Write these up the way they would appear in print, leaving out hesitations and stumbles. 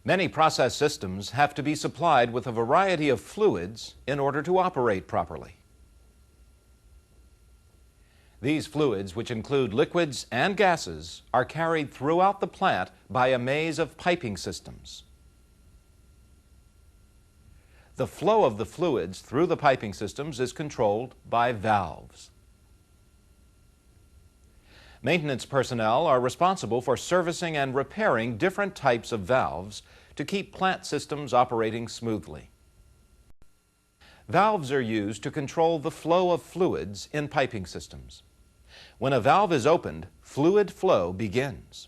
Many process systems have to be supplied with a variety of fluids in order to operate properly. These fluids, which include liquids and gases, are carried throughout the plant by a maze of piping systems. The flow of the fluids through the piping systems is controlled by valves. Maintenance personnel are responsible for servicing and repairing different types of valves to keep plant systems operating smoothly. Valves are used to control the flow of fluids in piping systems. When a valve is opened, fluid flow begins.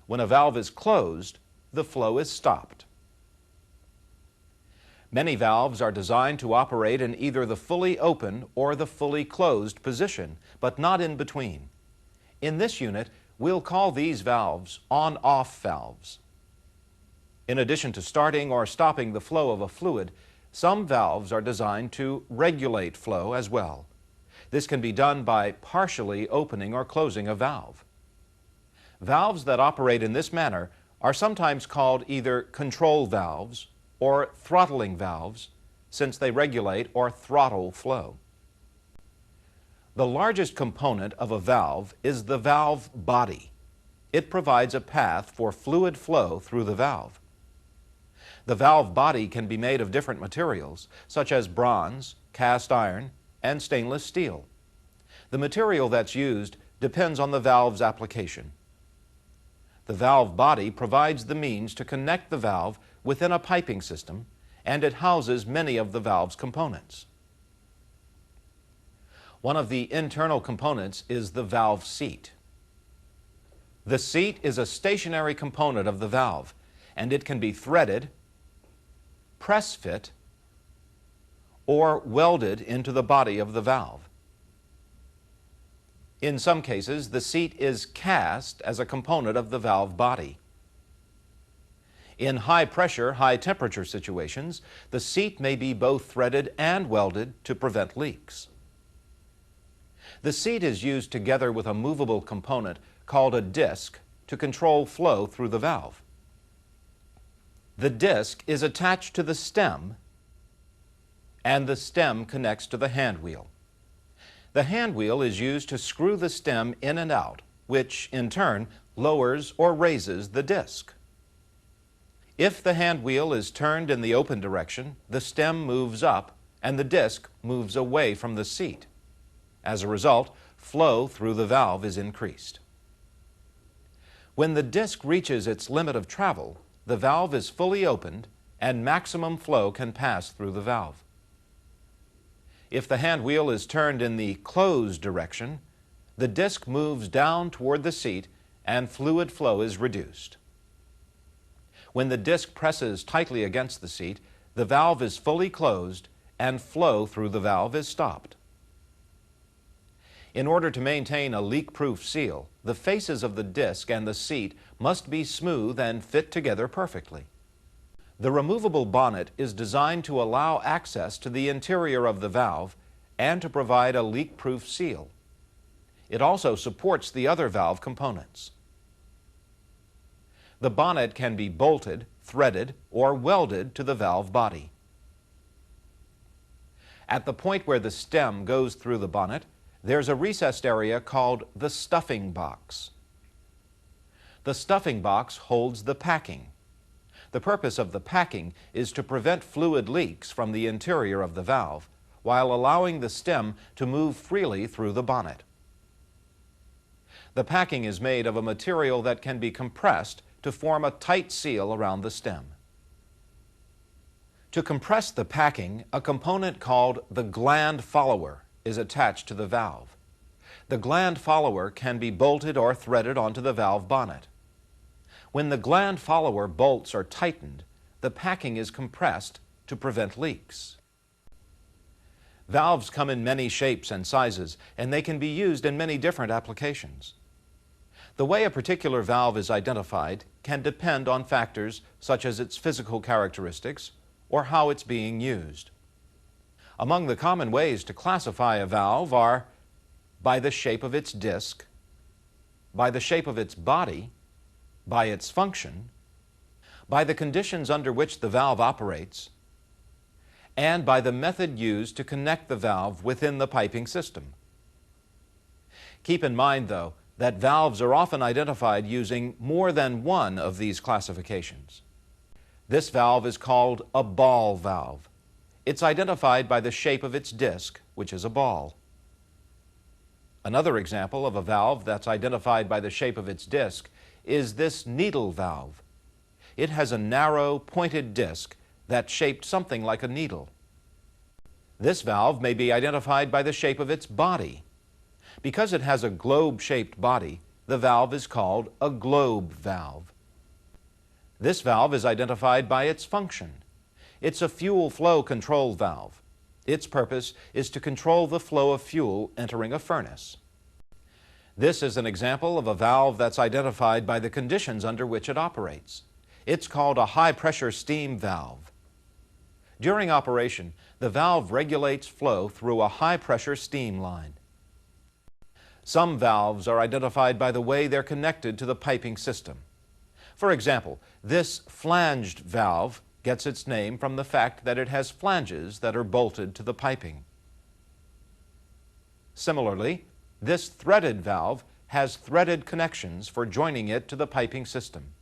When a valve is closed, the flow is stopped. Many valves are designed to operate in either the fully open or the fully closed position, but not in between. In this unit, we'll call these valves on-off valves. In addition to starting or stopping the flow of a fluid, some valves are designed to regulate flow as well. This can be done by partially opening or closing a valve. Valves that operate in this manner are sometimes called either control valves or throttling valves, since they regulate or throttle flow. The largest component of a valve is the valve body. It provides a path for fluid flow through the valve. The valve body can be made of different materials, such as bronze, cast iron, and stainless steel. The material that's used depends on the valve's application. The valve body provides the means to connect the valve within a piping system, and it houses many of the valve's components. One of the internal components is the valve seat. The seat is a stationary component of the valve, and it can be threaded, press fit, or welded into the body of the valve. In some cases, the seat is cast as a component of the valve body. In high-pressure, high-temperature situations, the seat may be both threaded and welded to prevent leaks. The seat is used together with a movable component called a disc to control flow through the valve. The disc is attached to the stem, and the stem connects to the hand wheel. The hand wheel is used to screw the stem in and out, which in turn lowers or raises the disc. If the hand wheel is turned in the open direction, the stem moves up and the disc moves away from the seat. As a result, flow through the valve is increased. When the disc reaches its limit of travel, the valve is fully opened and maximum flow can pass through the valve. If the hand wheel is turned in the closed direction, the disc moves down toward the seat and fluid flow is reduced. When the disc presses tightly against the seat, the valve is fully closed and flow through the valve is stopped. In order to maintain a leak-proof seal, the faces of the disc and the seat must be smooth and fit together perfectly. The removable bonnet is designed to allow access to the interior of the valve and to provide a leak-proof seal. It also supports the other valve components. The bonnet can be bolted, threaded, or welded to the valve body. At the point where the stem goes through the bonnet, there's a recessed area called the stuffing box. The stuffing box holds the packing. The purpose of the packing is to prevent fluid leaks from the interior of the valve, while allowing the stem to move freely through the bonnet. The packing is made of a material that can be compressed to form a tight seal around the stem. To compress the packing, a component called the gland follower is attached to the valve. The gland follower can be bolted or threaded onto the valve bonnet. When the gland follower bolts are tightened, the packing is compressed to prevent leaks. Valves come in many shapes and sizes, and they can be used in many different applications. The way a particular valve is identified can depend on factors such as its physical characteristics or how it's being used. Among the common ways to classify a valve are by the shape of its disc, by the shape of its body, by its function, by the conditions under which the valve operates, and by the method used to connect the valve within the piping system. Keep in mind, though, that valves are often identified using more than one of these classifications. This valve is called a ball valve. It's identified by the shape of its disc, which is a ball. Another example of a valve that's identified by the shape of its disc is this needle valve. It has a narrow, pointed disc that's shaped something like a needle. This valve may be identified by the shape of its body. Because it has a globe-shaped body, the valve is called a globe valve. This valve is identified by its function. It's a fuel flow control valve. Its purpose is to control the flow of fuel entering a furnace. This is an example of a valve that's identified by the conditions under which it operates. It's called a high-pressure steam valve. During operation, the valve regulates flow through a high-pressure steam line. Some valves are identified by the way they're connected to the piping system. For example, this flanged valve gets its name from the fact that it has flanges that are bolted to the piping. Similarly, this threaded valve has threaded connections for joining it to the piping system.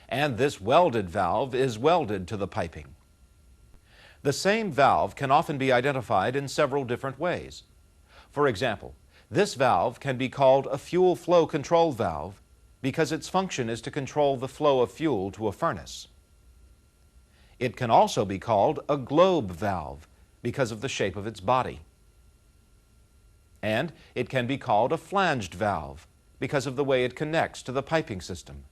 And this welded valve is welded to the piping. The same valve can often be identified in several different ways. For example, this valve can be called a fuel flow control valve because its function is to control the flow of fuel to a furnace. It can also be called a globe valve because of the shape of its body. And it can be called a flanged valve because of the way it connects to the piping system.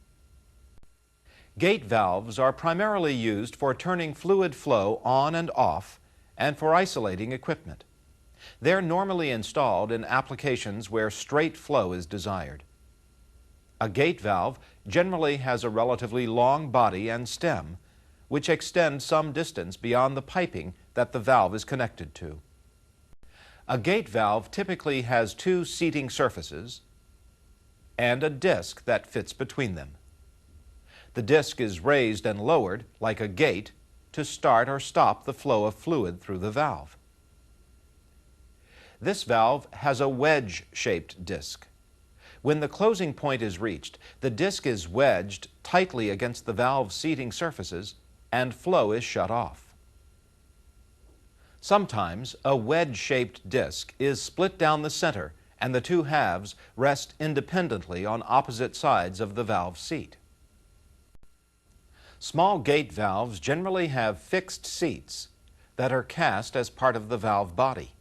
Gate valves are primarily used for turning fluid flow on and off and for isolating equipment. They're normally installed in applications where straight flow is desired. A gate valve generally has a relatively long body and stem, which extend some distance beyond the piping that the valve is connected to. A gate valve typically has two seating surfaces and a disc that fits between them. The disc is raised and lowered, like a gate, to start or stop the flow of fluid through the valve. This valve has a wedge-shaped disc. When the closing point is reached, the disc is wedged tightly against the valve's seating surfaces and flow is shut off. Sometimes a wedge-shaped disc is split down the center and the two halves rest independently on opposite sides of the valve seat. Small gate valves generally have fixed seats that are cast as part of the valve body.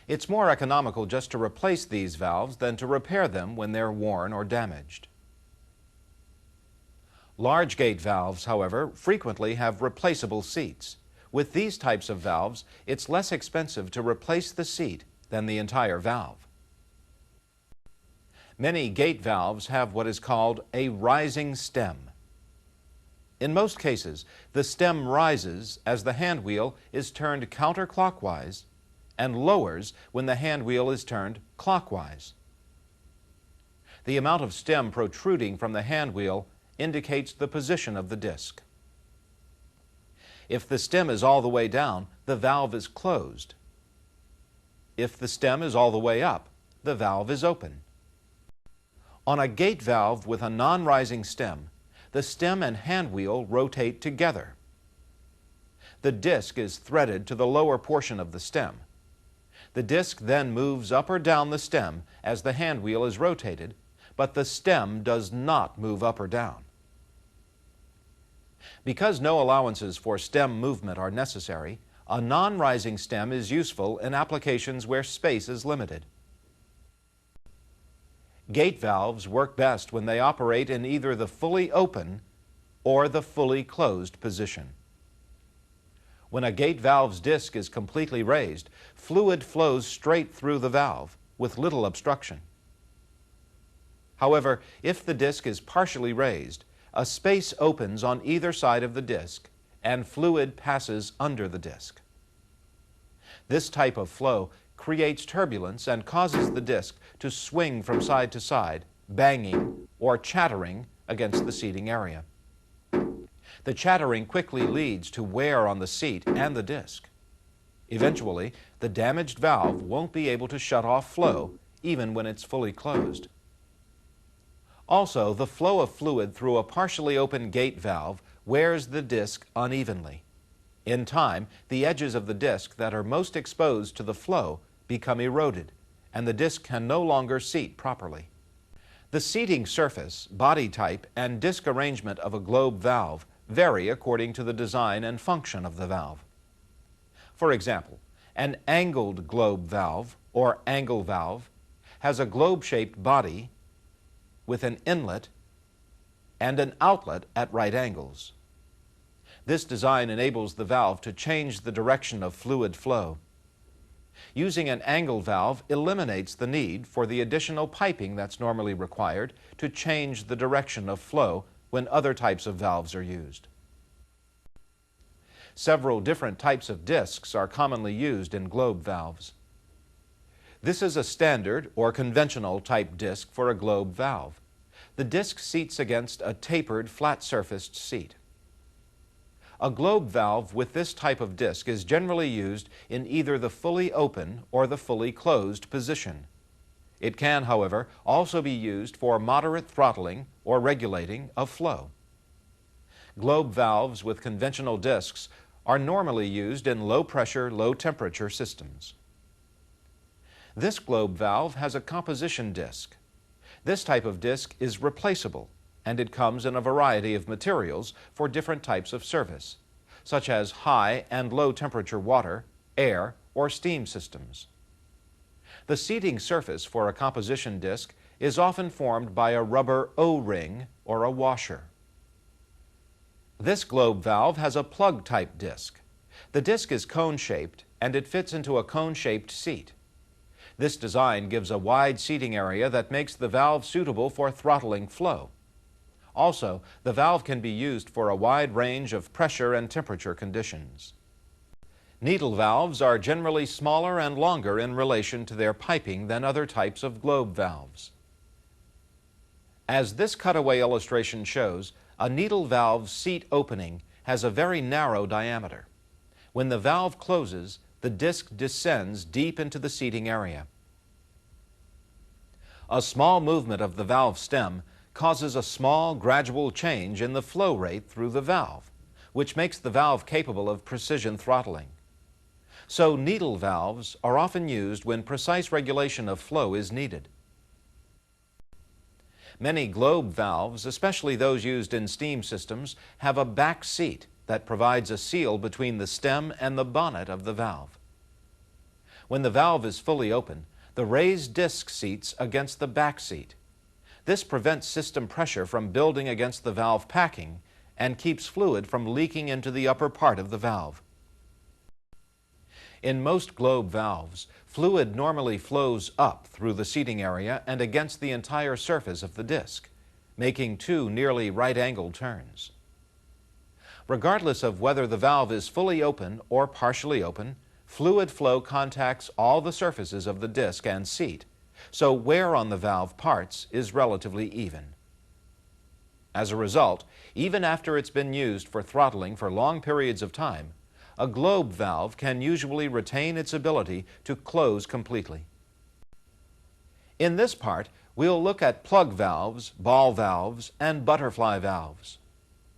It's more economical just to replace these valves than to repair them when they're worn or damaged. Large gate valves, however, frequently have replaceable seats. With these types of valves, it's less expensive to replace the seat than the entire valve. Many gate valves have what is called a rising stem. In most cases, the stem rises as the hand wheel is turned counterclockwise and lowers when the hand wheel is turned clockwise. The amount of stem protruding from the hand wheel indicates the position of the disc. If the stem is all the way down, the valve is closed. If the stem is all the way up, the valve is open. On a gate valve with a non-rising stem, the stem and hand wheel rotate together. The disc is threaded to the lower portion of the stem. The disc then moves up or down the stem as the hand wheel is rotated, but the stem does not move up or down. Because no allowances for stem movement are necessary, a non-rising stem is useful in applications where space is limited. Gate valves work best when they operate in either the fully open or the fully closed position. When a gate valve's disc is completely raised, fluid flows straight through the valve with little obstruction. However, if the disc is partially raised, a space opens on either side of the disc and fluid passes under the disc. This type of flow creates turbulence and causes the disc to swing from side to side, banging or chattering against the seating area. The chattering quickly leads to wear on the seat and the disc. Eventually, the damaged valve won't be able to shut off flow even when it's fully closed. Also, the flow of fluid through a partially open gate valve wears the disc unevenly. In time, the edges of the disc that are most exposed to the flow become eroded, and the disc can no longer seat properly. The seating surface, body type, and disc arrangement of a globe valve vary according to the design and function of the valve. For example, an angled globe valve, or angle valve, has a globe-shaped body with an inlet and an outlet at right angles. This design enables the valve to change the direction of fluid flow. Using an angle valve eliminates the need for the additional piping that's normally required to change the direction of flow when other types of valves are used. Several different types of discs are commonly used in globe valves. This is a standard or conventional type disc for a globe valve. The disc seats against a tapered, flat-surfaced seat. A globe valve with this type of disc is generally used in either the fully open or the fully closed position. It can, however, also be used for moderate throttling or regulating of flow. Globe valves with conventional discs are normally used in low-pressure, low-temperature systems. This globe valve has a composition disc. This type of disc is replaceable, and it comes in a variety of materials for different types of service, such as high and low temperature water, air, or steam systems. The seating surface for a composition disc is often formed by a rubber O-ring or a washer. This globe valve has a plug-type disc. The disc is cone-shaped and it fits into a cone-shaped seat. This design gives a wide seating area that makes the valve suitable for throttling flow. Also, the valve can be used for a wide range of pressure and temperature conditions. Needle valves are generally smaller and longer in relation to their piping than other types of globe valves. As this cutaway illustration shows, a needle valve's seat opening has a very narrow diameter. When the valve closes, the disc descends deep into the seating area. A small movement of the valve stem causes a small, gradual change in the flow rate through the valve, which makes the valve capable of precision throttling. So needle valves are often used when precise regulation of flow is needed. Many globe valves, especially those used in steam systems, have a back seat that provides a seal between the stem and the bonnet of the valve. When the valve is fully open, the raised disc seats against the back seat. This prevents system pressure from building against the valve packing and keeps fluid from leaking into the upper part of the valve. In most globe valves, fluid normally flows up through the seating area and against the entire surface of the disc, making two nearly right-angled turns. Regardless of whether the valve is fully open or partially open, fluid flow contacts all the surfaces of the disc and seat, so wear on the valve parts is relatively even. As a result, even after it's been used for throttling for long periods of time, a globe valve can usually retain its ability to close completely. In this part, we'll look at plug valves, ball valves, and butterfly valves.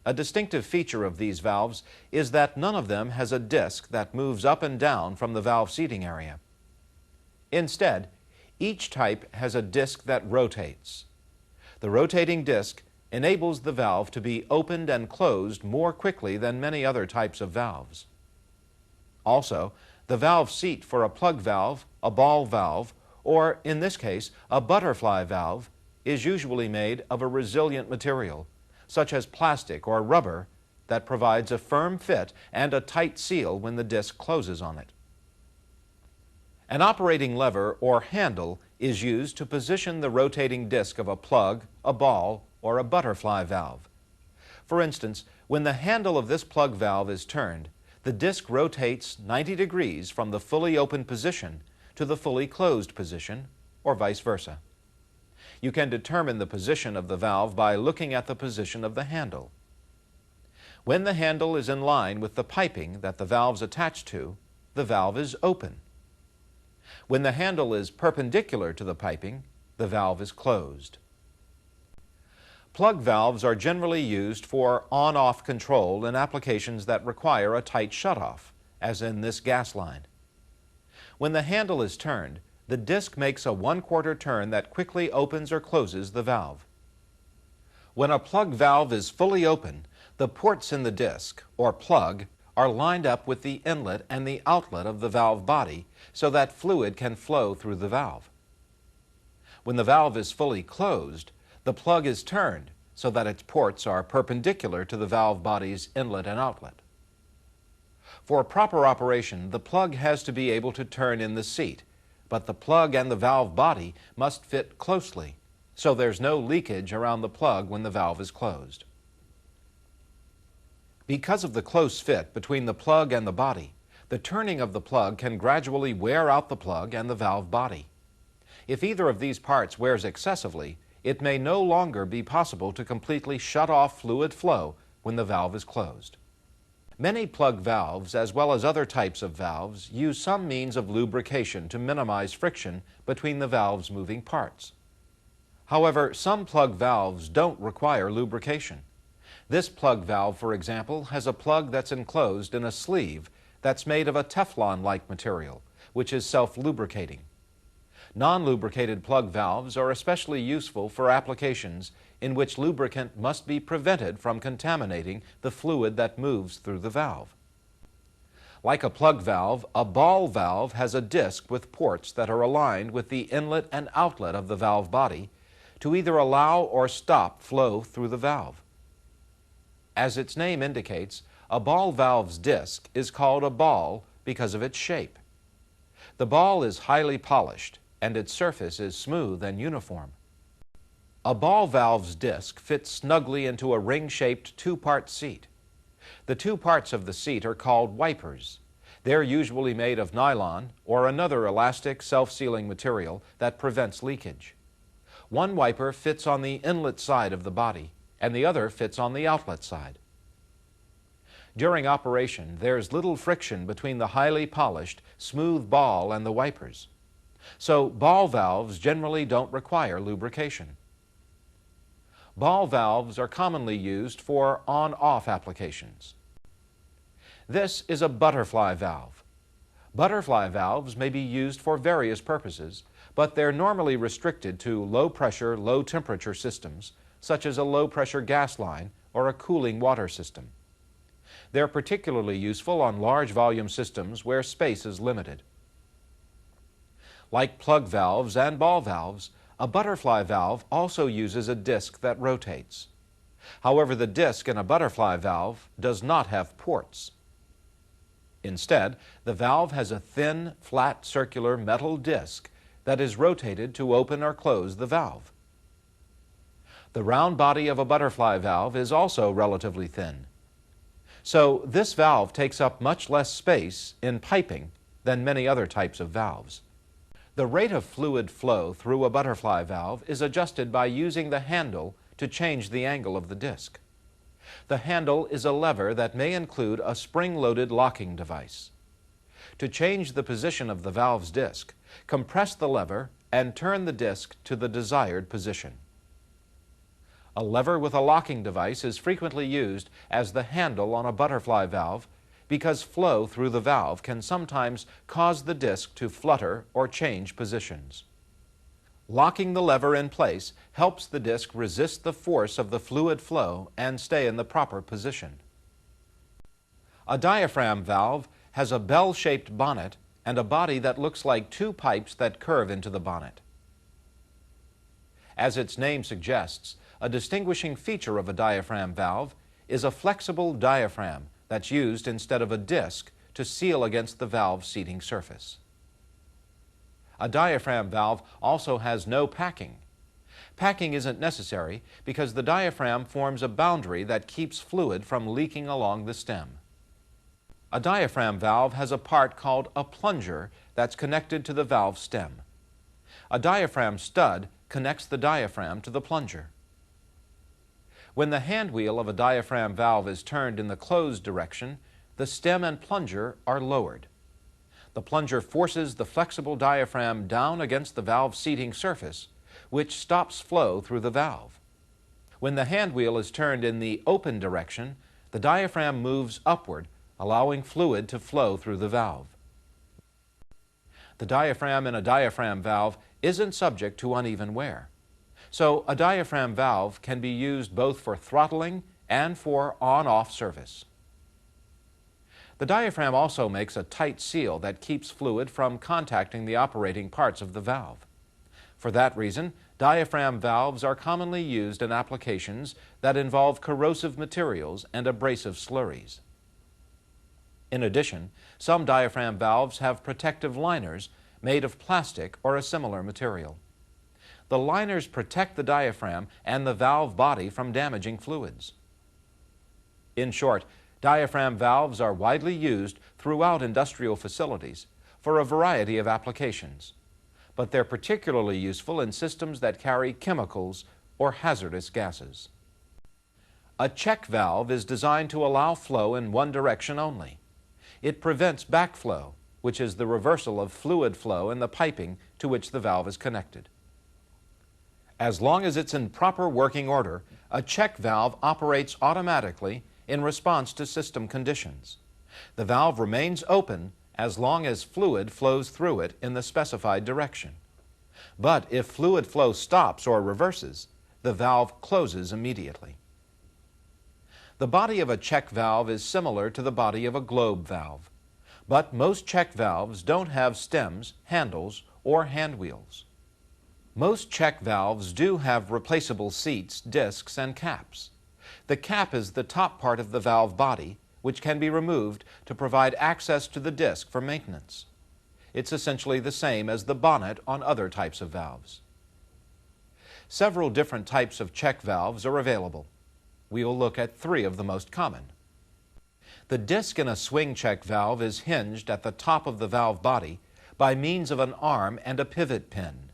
A distinctive feature of these valves is that none of them has a disc that moves up and down from the valve seating area. Instead, each type has a disc that rotates. The rotating disc enables the valve to be opened and closed more quickly than many other types of valves. Also, the valve seat for a plug valve, a ball valve, or in this case, a butterfly valve, is usually made of a resilient material, such as plastic or rubber, that provides a firm fit and a tight seal when the disc closes on it. An operating lever or handle is used to position the rotating disc of a plug, a ball, or a butterfly valve. For instance, when the handle of this plug valve is turned, the disc rotates 90 degrees from the fully open position to the fully closed position, or vice versa. You can determine the position of the valve by looking at the position of the handle. When the handle is in line with the piping that the valve's attached to, the valve is open. When the handle is perpendicular to the piping, the valve is closed. Plug valves are generally used for on-off control in applications that require a tight shutoff, as in this gas line. When the handle is turned, the disc makes a 1/4 turn that quickly opens or closes the valve. When a plug valve is fully open, the ports in the disc, or plug, are lined up with the inlet and the outlet of the valve body so that fluid can flow through the valve. When the valve is fully closed, the plug is turned so that its ports are perpendicular to the valve body's inlet and outlet. For proper operation, the plug has to be able to turn in the seat, but the plug and the valve body must fit closely, so there's no leakage around the plug when the valve is closed. Because of the close fit between the plug and the body, the turning of the plug can gradually wear out the plug and the valve body. If either of these parts wears excessively, it may no longer be possible to completely shut off fluid flow when the valve is closed. Many plug valves, as well as other types of valves, use some means of lubrication to minimize friction between the valve's moving parts. However, some plug valves don't require lubrication. This plug valve, for example, has a plug that's enclosed in a sleeve that's made of a Teflon-like material, which is self-lubricating. Non-lubricated plug valves are especially useful for applications in which lubricant must be prevented from contaminating the fluid that moves through the valve. Like a plug valve, a ball valve has a disc with ports that are aligned with the inlet and outlet of the valve body to either allow or stop flow through the valve. As its name indicates, a ball valve's disc is called a ball because of its shape. The ball is highly polished, and its surface is smooth and uniform. A ball valve's disc fits snugly into a ring-shaped two-part seat. The two parts of the seat are called wipers. They're usually made of nylon or another elastic, self-sealing material that prevents leakage. One wiper fits on the inlet side of the body, and the other fits on the outlet side. During operation, there's little friction between the highly polished, smooth ball and the wipers. So ball valves generally don't require lubrication. Ball valves are commonly used for on-off applications. This is a butterfly valve. Butterfly valves may be used for various purposes, but they're normally restricted to low-pressure, low-temperature systems, such as a low-pressure gas line or a cooling water system. They're particularly useful on large volume systems where space is limited. Like plug valves and ball valves, a butterfly valve also uses a disc that rotates. However, the disc in a butterfly valve does not have ports. Instead, the valve has a thin, flat, circular metal disc that is rotated to open or close the valve. The round body of a butterfly valve is also relatively thin. So this valve takes up much less space in piping than many other types of valves. The rate of fluid flow through a butterfly valve is adjusted by using the handle to change the angle of the disc. The handle is a lever that may include a spring-loaded locking device. To change the position of the valve's disc, compress the lever and turn the disc to the desired position. A lever with a locking device is frequently used as the handle on a butterfly valve because flow through the valve can sometimes cause the disc to flutter or change positions. Locking the lever in place helps the disc resist the force of the fluid flow and stay in the proper position. A diaphragm valve has a bell-shaped bonnet and a body that looks like two pipes that curve into the bonnet. As its name suggests, a distinguishing feature of a diaphragm valve is a flexible diaphragm that's used instead of a disc to seal against the valve seating surface. A diaphragm valve also has no packing. Packing isn't necessary because the diaphragm forms a boundary that keeps fluid from leaking along the stem. A diaphragm valve has a part called a plunger that's connected to the valve stem. A diaphragm stud connects the diaphragm to the plunger. When the hand wheel of a diaphragm valve is turned in the closed direction, the stem and plunger are lowered. The plunger forces the flexible diaphragm down against the valve seating surface, which stops flow through the valve. When the hand wheel is turned in the open direction, the diaphragm moves upward, allowing fluid to flow through the valve. The diaphragm in a diaphragm valve isn't subject to uneven wear. So a diaphragm valve can be used both for throttling and for on-off service. The diaphragm also makes a tight seal that keeps fluid from contacting the operating parts of the valve. For that reason, diaphragm valves are commonly used in applications that involve corrosive materials and abrasive slurries. In addition, some diaphragm valves have protective liners made of plastic or a similar material. The liners protect the diaphragm and the valve body from damaging fluids. In short, diaphragm valves are widely used throughout industrial facilities for a variety of applications, but they're particularly useful in systems that carry chemicals or hazardous gases. A check valve is designed to allow flow in one direction only. It prevents backflow, which is the reversal of fluid flow in the piping to which the valve is connected. As long as it's in proper working order, a check valve operates automatically in response to system conditions. The valve remains open as long as fluid flows through it in the specified direction. But if fluid flow stops or reverses, the valve closes immediately. The body of a check valve is similar to the body of a globe valve, but most check valves don't have stems, handles, or hand wheels. Most check valves do have replaceable seats, discs, and caps. The cap is the top part of the valve body, which can be removed to provide access to the disc for maintenance. It's essentially the same as the bonnet on other types of valves. Several different types of check valves are available. We will look at three of the most common. The disc in a swing check valve is hinged at the top of the valve body by means of an arm and a pivot pin.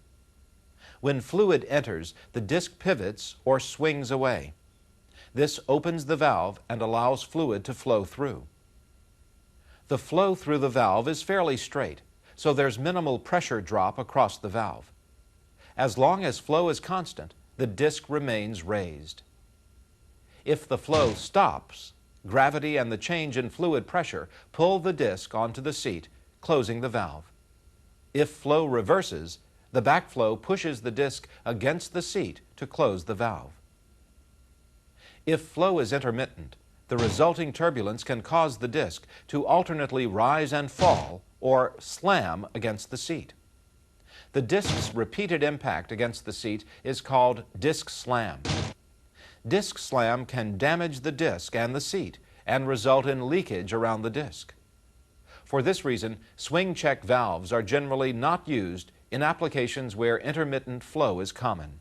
When fluid enters, the disc pivots or swings away. This opens the valve and allows fluid to flow through. The flow through the valve is fairly straight, so there's minimal pressure drop across the valve. As long as flow is constant, the disc remains raised. If the flow stops, gravity and the change in fluid pressure pull the disc onto the seat, closing the valve. If flow reverses, the backflow pushes the disc against the seat to close the valve. If flow is intermittent, the resulting turbulence can cause the disc to alternately rise and fall or slam against the seat. The disc's repeated impact against the seat is called disc slam. Disc slam can damage the disc and the seat and result in leakage around the disc. For this reason, swing check valves are generally not used in applications where intermittent flow is common.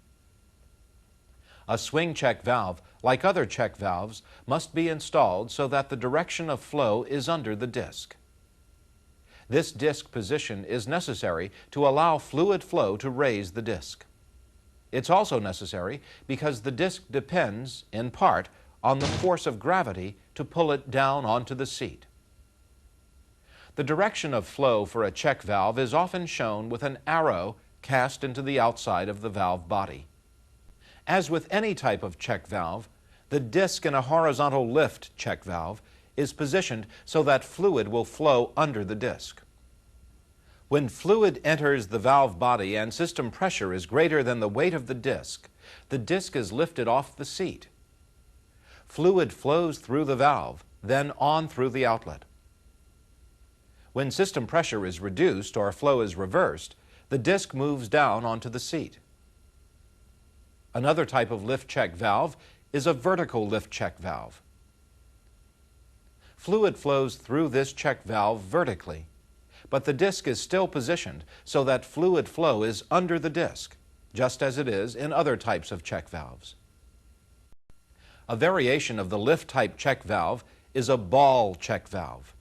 A swing check valve, like other check valves, must be installed so that the direction of flow is under the disc. This disc position is necessary to allow fluid flow to raise the disc. It's also necessary because the disc depends, in part, on the force of gravity to pull it down onto the seat. The direction of flow for a check valve is often shown with an arrow cast into the outside of the valve body. As with any type of check valve, the disc in a horizontal lift check valve is positioned so that fluid will flow under the disc. When fluid enters the valve body and system pressure is greater than the weight of the disc is lifted off the seat. Fluid flows through the valve, then on through the outlet. When system pressure is reduced or flow is reversed, the disc moves down onto the seat. Another type of lift check valve is a vertical lift check valve. Fluid flows through this check valve vertically, but the disc is still positioned so that fluid flow is under the disc, just as it is in other types of check valves. A variation of the lift type check valve is a ball check valve.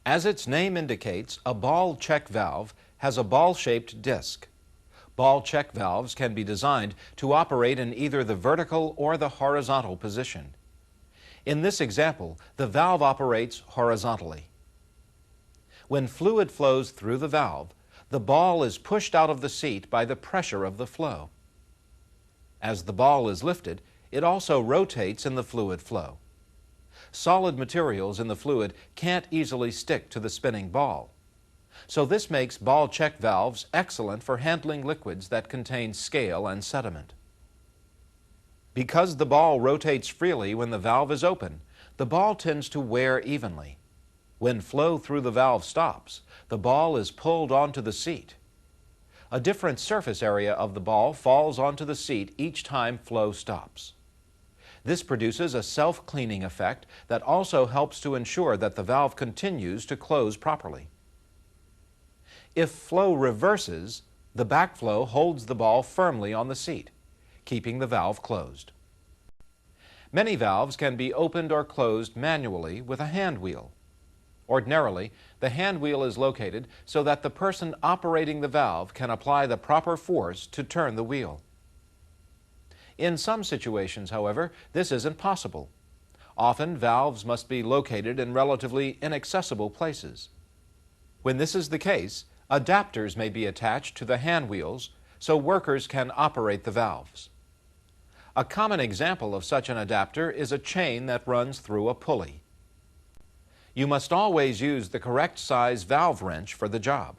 As its name indicates, a ball check valve has a ball-shaped disc. Ball check valves can be designed to operate in either the vertical or the horizontal position. In this example, the valve operates horizontally. When fluid flows through the valve, the ball is pushed out of the seat by the pressure of the flow. As the ball is lifted, it also rotates in the fluid flow. Solid materials in the fluid can't easily stick to the spinning ball. So this makes ball check valves excellent for handling liquids that contain scale and sediment. Because the ball rotates freely when the valve is open, the ball tends to wear evenly. When flow through the valve stops, the ball is pulled onto the seat. A different surface area of the ball falls onto the seat each time flow stops. This produces a self-cleaning effect that also helps to ensure that the valve continues to close properly. If flow reverses, the backflow holds the ball firmly on the seat, keeping the valve closed. Many valves can be opened or closed manually with a hand wheel. Ordinarily, the hand wheel is located so that the person operating the valve can apply the proper force to turn the wheel. In some situations, however, this isn't possible. Often, valves must be located in relatively inaccessible places. When this is the case, adapters may be attached to the hand wheels so workers can operate the valves. A common example of such an adapter is a chain that runs through a pulley. You must always use the correct size valve wrench for the job.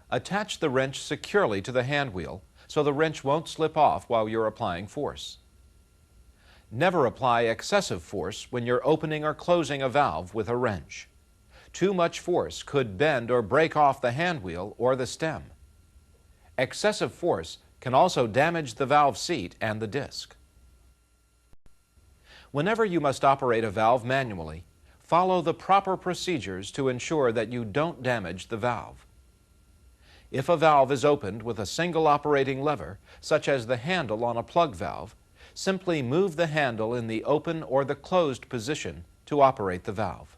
Attach the wrench securely to the hand wheel so the wrench won't slip off while you're applying force. Never apply excessive force when you're opening or closing a valve with a wrench. Too much force could bend or break off the hand wheel or the stem. Excessive force can also damage the valve seat and the disc. Whenever you must operate a valve manually, follow the proper procedures to ensure that you don't damage the valve. If a valve is opened with a single operating lever, such as the handle on a plug valve, simply move the handle in the open or the closed position to operate the valve.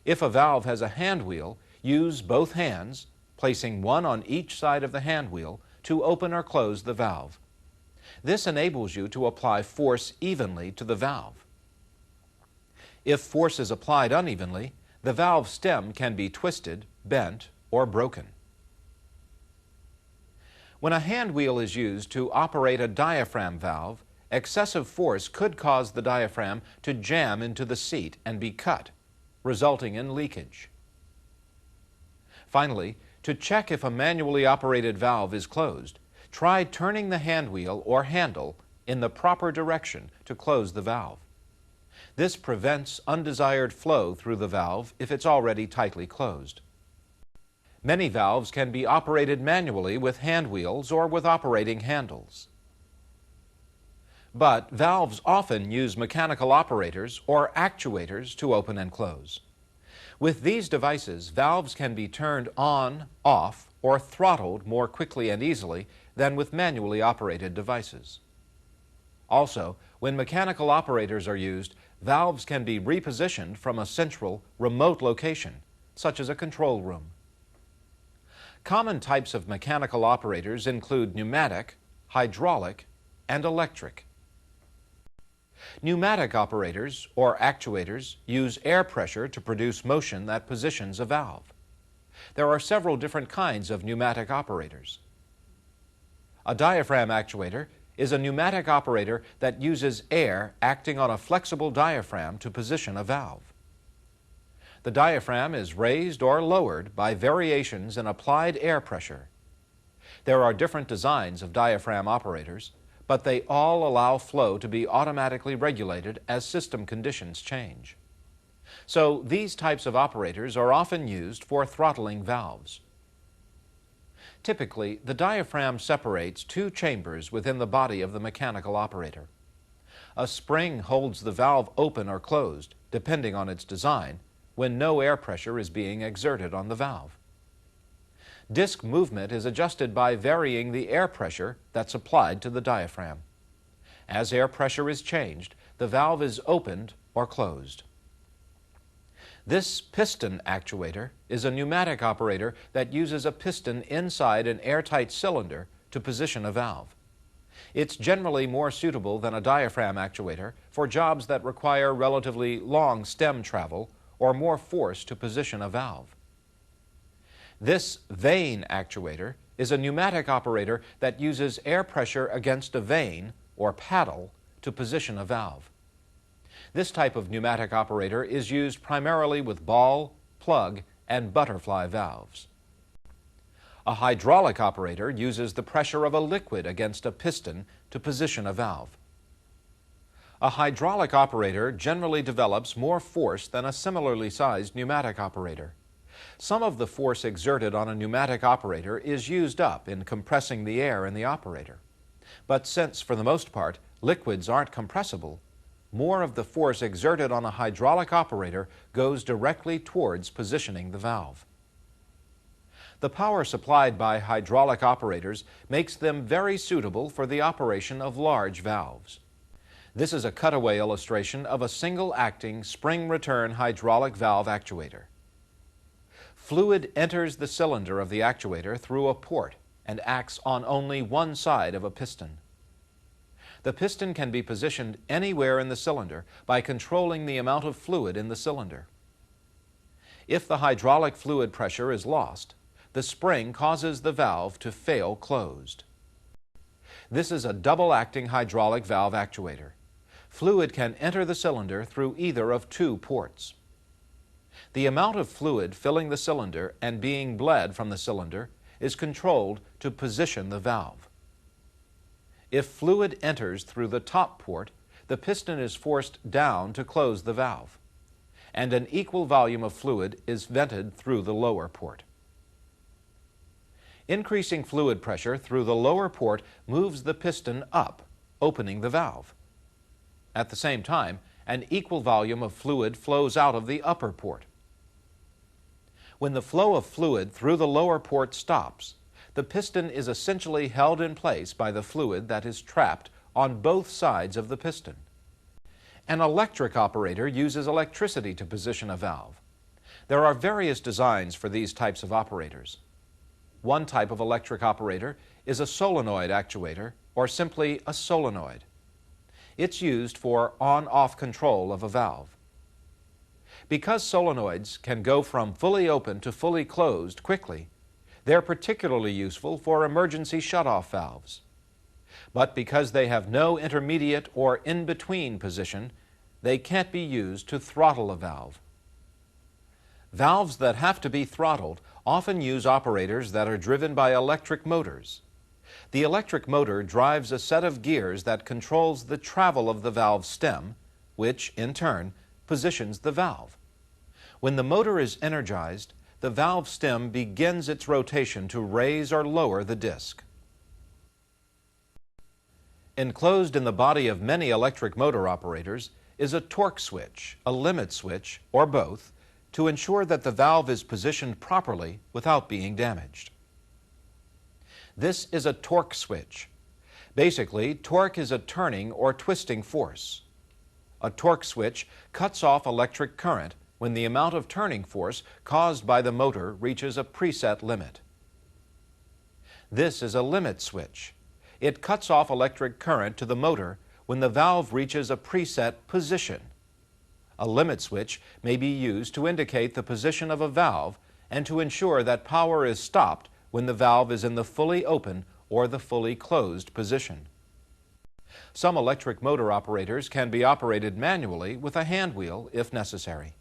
If a valve has a hand wheel, use both hands, placing one on each side of the hand wheel, to open or close the valve. This enables you to apply force evenly to the valve. If force is applied unevenly, the valve stem can be twisted, bent, or broken. When a hand wheel is used to operate a diaphragm valve, excessive force could cause the diaphragm to jam into the seat and be cut, resulting in leakage. Finally, to check if a manually operated valve is closed, try turning the hand wheel or handle in the proper direction to close the valve. This prevents undesired flow through the valve if it's already tightly closed. Many valves can be operated manually with hand wheels or with operating handles. But valves often use mechanical operators or actuators to open and close. With these devices, valves can be turned on, off, or throttled more quickly and easily than with manually operated devices. Also, when mechanical operators are used, valves can be repositioned from a central, remote location, such as a control room. Common types of mechanical operators include pneumatic, hydraulic, and electric. Pneumatic operators, or actuators, use air pressure to produce motion that positions a valve. There are several different kinds of pneumatic operators. A diaphragm actuator is a pneumatic operator that uses air acting on a flexible diaphragm to position a valve. The diaphragm is raised or lowered by variations in applied air pressure. There are different designs of diaphragm operators, but they all allow flow to be automatically regulated as system conditions change. So these types of operators are often used for throttling valves. Typically, the diaphragm separates two chambers within the body of the mechanical operator. A spring holds the valve open or closed, depending on its design, when no air pressure is being exerted on the valve. Disc movement is adjusted by varying the air pressure that's applied to the diaphragm. As air pressure is changed, the valve is opened or closed. This piston actuator is a pneumatic operator that uses a piston inside an airtight cylinder to position a valve. It's generally more suitable than a diaphragm actuator for jobs that require relatively long stem travel or more force to position a valve. This vane actuator is a pneumatic operator that uses air pressure against a vane or paddle to position a valve. This type of pneumatic operator is used primarily with ball, plug, and butterfly valves. A hydraulic operator uses the pressure of a liquid against a piston to position a valve. A hydraulic operator generally develops more force than a similarly sized pneumatic operator. Some of the force exerted on a pneumatic operator is used up in compressing the air in the operator. But since, for the most part, liquids aren't compressible, more of the force exerted on a hydraulic operator goes directly towards positioning the valve. The power supplied by hydraulic operators makes them very suitable for the operation of large valves. This is a cutaway illustration of a single-acting spring-return hydraulic valve actuator. Fluid enters the cylinder of the actuator through a port and acts on only one side of a piston. The piston can be positioned anywhere in the cylinder by controlling the amount of fluid in the cylinder. If the hydraulic fluid pressure is lost, the spring causes the valve to fail closed. This is a double-acting hydraulic valve actuator. Fluid can enter the cylinder through either of two ports. The amount of fluid filling the cylinder and being bled from the cylinder is controlled to position the valve. If fluid enters through the top port, the piston is forced down to close the valve, and an equal volume of fluid is vented through the lower port. Increasing fluid pressure through the lower port moves the piston up, opening the valve. At the same time, an equal volume of fluid flows out of the upper port. When the flow of fluid through the lower port stops, the piston is essentially held in place by the fluid that is trapped on both sides of the piston. An electric operator uses electricity to position a valve. There are various designs for these types of operators. One type of electric operator is a solenoid actuator, or simply a solenoid. It's used for on-off control of a valve. Because solenoids can go from fully open to fully closed quickly, they're particularly useful for emergency shutoff valves. But because they have no intermediate or in-between position, they can't be used to throttle a valve. Valves that have to be throttled often use operators that are driven by electric motors. The electric motor drives a set of gears that controls the travel of the valve stem, which, in turn, positions the valve. When the motor is energized, the valve stem begins its rotation to raise or lower the disc. Enclosed in the body of many electric motor operators is a torque switch, a limit switch, or both, to ensure that the valve is positioned properly without being damaged. This is a torque switch. Basically, torque is a turning or twisting force. A torque switch cuts off electric current when the amount of turning force caused by the motor reaches a preset limit. This is a limit switch. It cuts off electric current to the motor when the valve reaches a preset position. A limit switch may be used to indicate the position of a valve and to ensure that power is stopped when the valve is in the fully open or the fully closed position. Some electric motor operators can be operated manually with a hand wheel if necessary.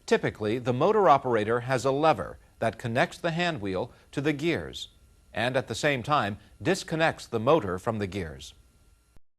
Typically, the motor operator has a lever that connects the hand wheel to the gears and at the same time disconnects the motor from the gears.